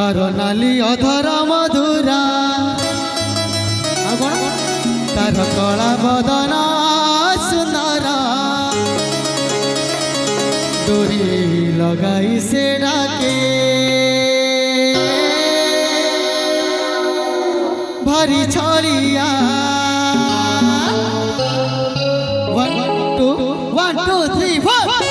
तार नाली अधर मधुरा तार कला बदन सुंदर डोरी लगाई से डाके भारी छलिया 1 2 1 2 3 4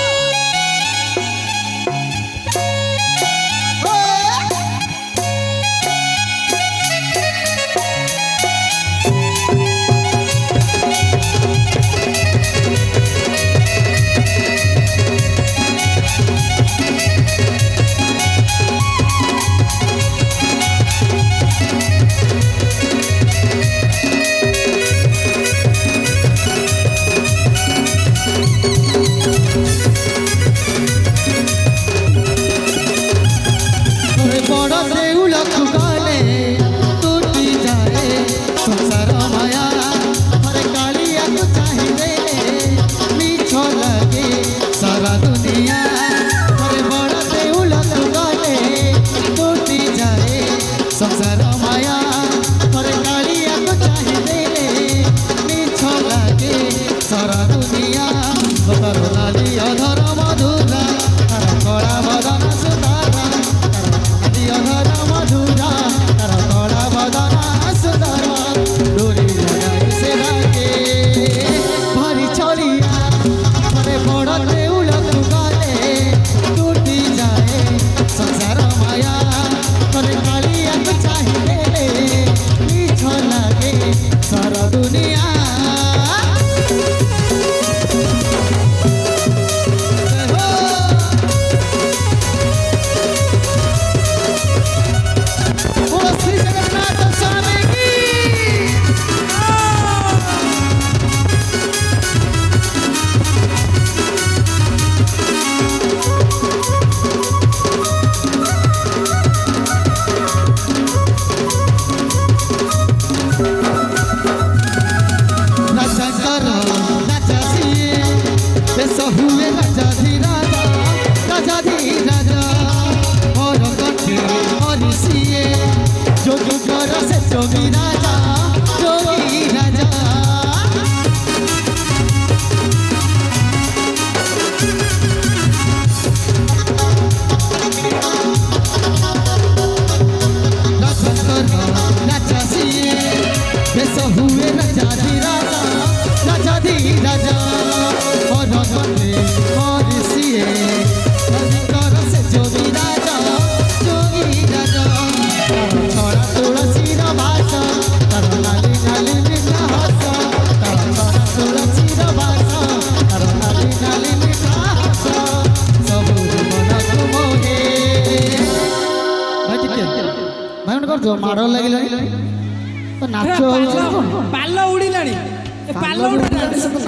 माड़ लगे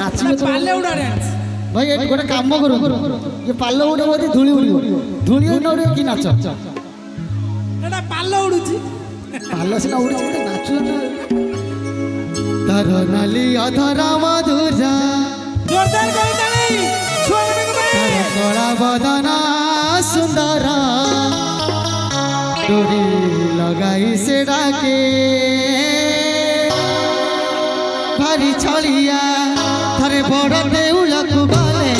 नाच पाल उड़ा भाई गोटे कम करूँ ये पाल उड़े बोधे धूली उड़ धूली न उड़ कि नाच पाल उड़ू पाल सीना उड़ी नाच तार नाली अधर मधुरा कला बदन सुंदर डोरी लगाई से डाके भारी छलिया थरे बड़ देउल को गले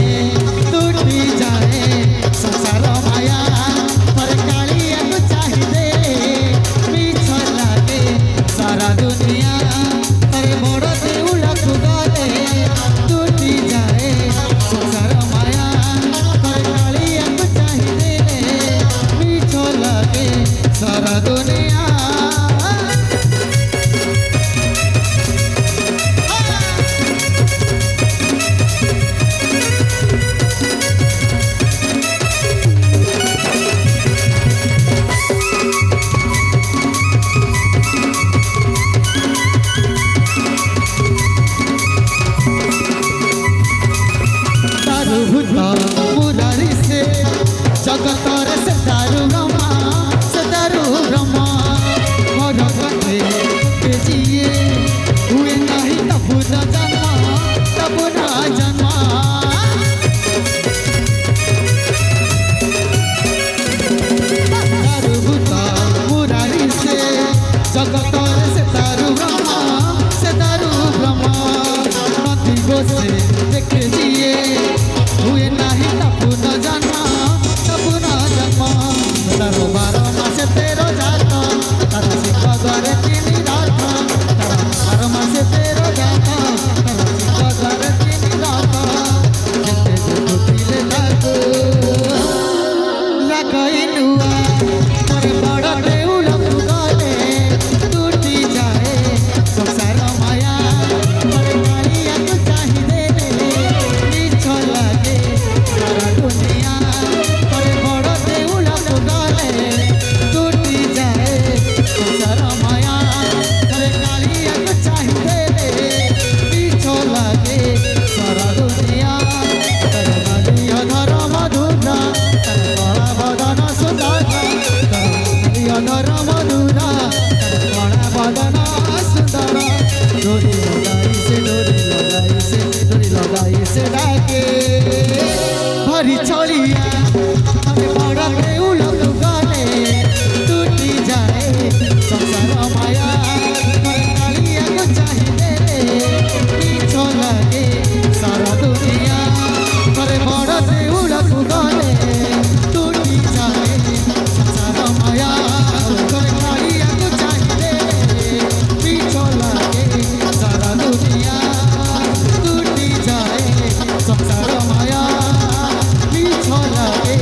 टूटी जाए संसार माया पर कालिया को चाहिए मिछ लागे सारा दुनिया थरे बड़ देउल को गले टूटी जाए संसार माया पर कालिया को चाहिए मिछ लागे सारा दुनिया চিনি রাখা তারা 12 মাসে 13 জাতা তারা সিংহদ্বার চিনি রাখা যেতে দেখুଥିଲେ তাকু লাগাই নুয়া তোরে বড় দেউলকু গলে টুটি যায় সংসার মায়া তোরে কালিয়াকু চাহিদে মিছ লাগে সারা দুনিয়া তোরে বড় দেউলকু গলে টুটি যায় সংসার মায়া তোরে কালিয়াকু চাহিদে মিছ লাগে সারা দুনিয়া তোরে মালিয় ধর মধুরা তোর কলা বদন সুন্দর তোর ধর মধুরা তোর কলা বদন সুন্দর ডোরি লগাইছে ডাকে ভরি চলিয়া আমি বড় দেউলকু গলে টুটি যায় সংসার মায়া তোর কালিয়াকু চাহিদে মিছ লাগে সারা দুনিয়া তোরে বড় দেউলকু গলে টুটি যায় সংসার মায়া তোর কালিয়াকু চাহিদে মিছ লাগে সারা দুনিয়া টুটি যায় সংসার মায়া মিছ লাগে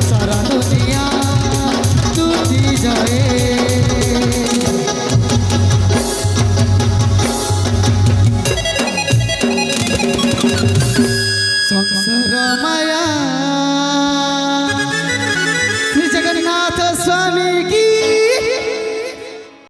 সারা দুনিয়া টুটি যায় সংসার মায়া